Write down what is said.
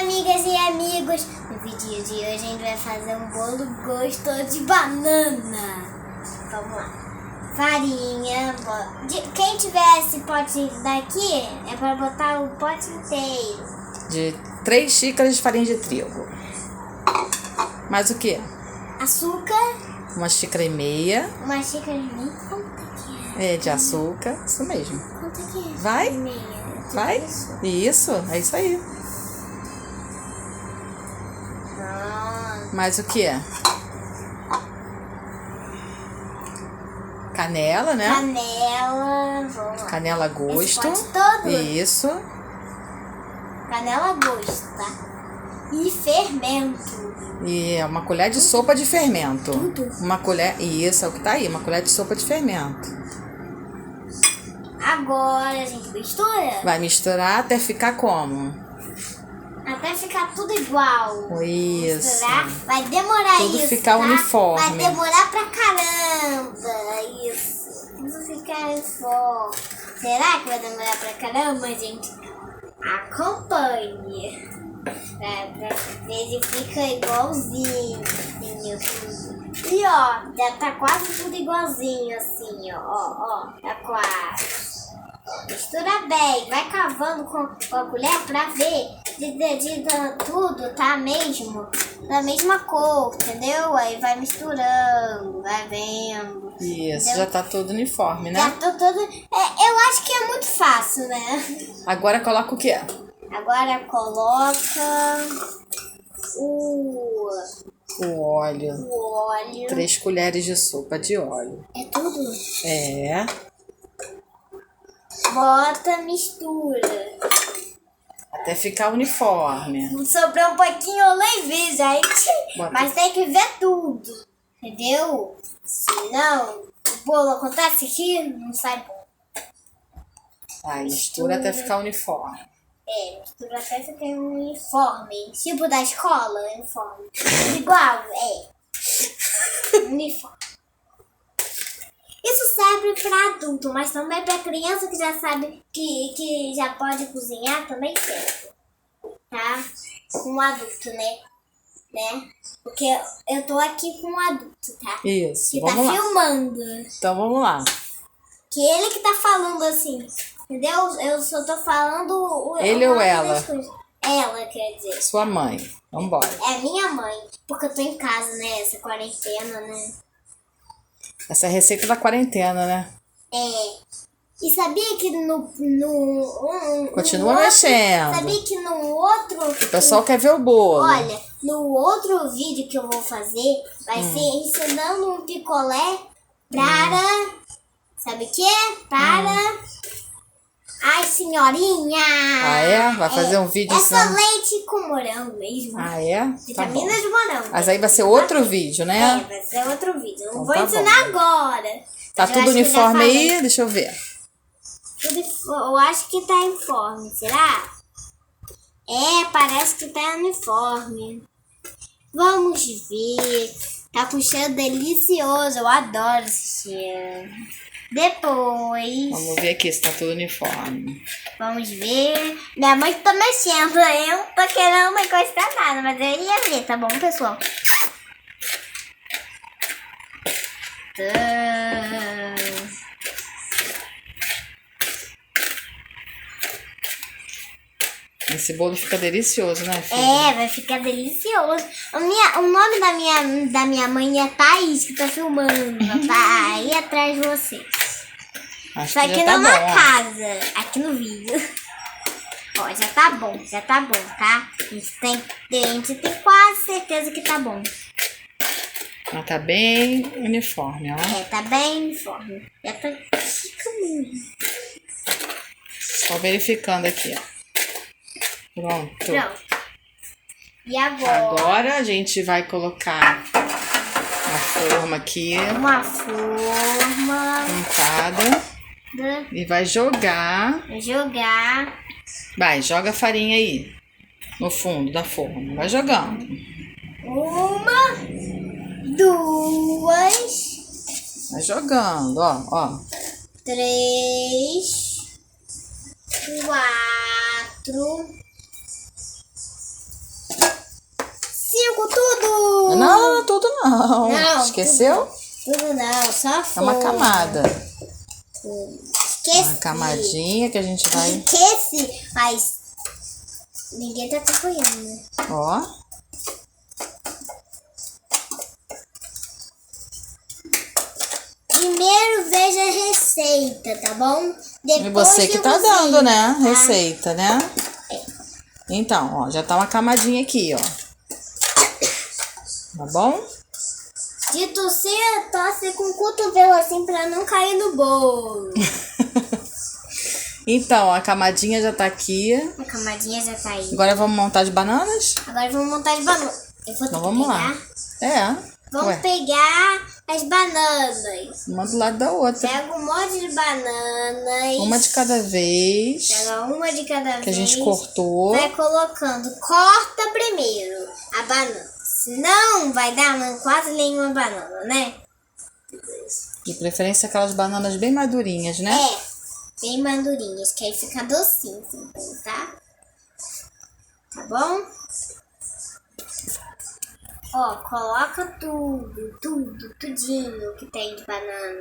amigas e amigos! No vídeo de hoje a gente vai fazer um bolo gostoso de banana. Vamos lá. Farinha. Quem tiver esse pote daqui é para botar o pote inteiro. De 3 xícaras de farinha de trigo. Mais o quê? Açúcar. 1,5 xícaras. Uma xícara e meia. Quanto que é? É, de açúcar. Isso mesmo. Quanto que é? Vai? Meia. Vai? Isso, é isso aí. Mais o quê? Canela, né? Canela. Vamos lá. Canela a gosto. Esse pote todo? Isso. Canela a gosto, tá? E fermento. E uma colher de sopa de fermento. Tudo? Uma colher. Isso, é o que tá aí. Uma colher de sopa de fermento. Agora a gente mistura. Vai misturar até ficar como? Até ficar tudo igual. Isso. Misturar. Vai demorar Tudo isso, ficar tá? uniforme. Vai demorar pra caramba. Isso. Tudo ficar uniforme. Será que vai demorar pra caramba, gente? Acompanhe. Pra ver se fica igualzinho. E ó, já tá quase tudo igualzinho assim, ó. Tá quase. Mistura bem, vai cavando com a colher pra ver de tudo tá mesmo, da mesma cor, entendeu? Aí vai misturando, vai vendo. Isso, entendeu? já tá tudo uniforme, né? Já tô todo. Eu acho que é muito fácil, né? Agora coloca o quê? Agora coloca o óleo. o óleo. 3 colheres de sopa de óleo. É tudo? É. Bota, mistura. Até ficar uniforme. Sobrou um pouquinho, eu nem vi, gente. Bota. Mas tem que ver tudo. Entendeu? Senão, o bolo acontece aqui, não sai bom. Aí mistura até ficar uniforme. É, mistura até ficar um uniforme. Tipo da escola, uniforme. Igual, uniforme. Isso serve para adulto, mas também para criança que já sabe que já pode cozinhar, também serve. Tá? Com um adulto, né? Porque eu tô aqui com um adulto, tá? Isso, Que vamos tá lá. filmando. Então vamos lá. Que ele que tá falando assim, entendeu? Eu só tô falando... Ele ou ela? Ela, quer dizer. Sua mãe. Vambora. É minha mãe, porque eu tô em casa, né? Essa quarentena, né? Essa é a receita da quarentena, né? E sabia que Continua mexendo. Sabia que no outro... O pessoal quer ver o bolo. Olha, no outro vídeo que eu vou fazer, vai ser ensinando um picolé para... Sabe o quê? Para... Ai, senhorinha! Ah, é? Vai fazer um vídeo só ensinando... leite com morango mesmo. Ah, é? Tá bom. Vitaminas de morango. Mas aí vai ser outro vídeo, né? Vai ser outro vídeo. Não Então vou tá ensinar agora. Tá Eu tudo acho que já uniforme falei. aí? Deixa eu ver. Eu acho que tá uniforme, será? Parece que tá uniforme. Vamos ver. Tá com cheiro delicioso. Eu adoro esse cheiro. Depois, Vamos ver aqui se tá tudo uniforme. vamos ver. Minha mãe tá mexendo. Eu não tô querendo encostar nada, mas eu ia ver, tá bom, pessoal? Esse bolo fica delicioso, né, filha? Vai ficar delicioso. O nome da minha mãe é Thaís, que tá filmando. Tá aí atrás de vocês. Acho Só que que já tá não na bom. casa, aqui no vídeo. Ó, já tá bom, tá? A gente tem quase certeza que tá bom. Mas tá bem uniforme, ó. Tá bem uniforme. Já tá ficando. Só verificando aqui, ó. Pronto. Pronto. E agora? Agora a gente vai colocar a forma aqui, Uma forma untada. E vai jogar. jogar. Vai, joga a farinha aí. No fundo da forma. Vai jogando. 1, 2, Vai jogando, ó. 3, 4, Não, tudo não. Não, Esqueceu? Tudo não, só É folha. uma camada. Esqueci. Uma camadinha que a gente vai... Esqueci, mas ninguém tá acompanhando, né? Ó. Primeiro veja a receita, tá bom? Depois E você que eu tá cozinho, dando, né? tá? Receita, né? Então, ó, já tá uma camadinha aqui, ó. Tá bom? De tossir, tosse com o cotovelo assim pra não cair no bolo. Então, a camadinha já tá aqui. A camadinha já tá aí. Agora vamos montar de bananas? Agora vamos montar de banana. Eu vou ter Então que vamos pegar. lá. É. Vamos Ué, pegar as bananas. uma do lado da outra. Pega um monte de bananas. Uma de cada vez. Pega uma de cada vez. Que a gente cortou. Vai colocando. Corta primeiro a banana. Senão vai dar quase nenhuma banana, né? De preferência aquelas bananas bem madurinhas, né? É, bem madurinhas, que aí fica docinho, tá? Tá bom? Ó, coloca tudinho que tem de banana.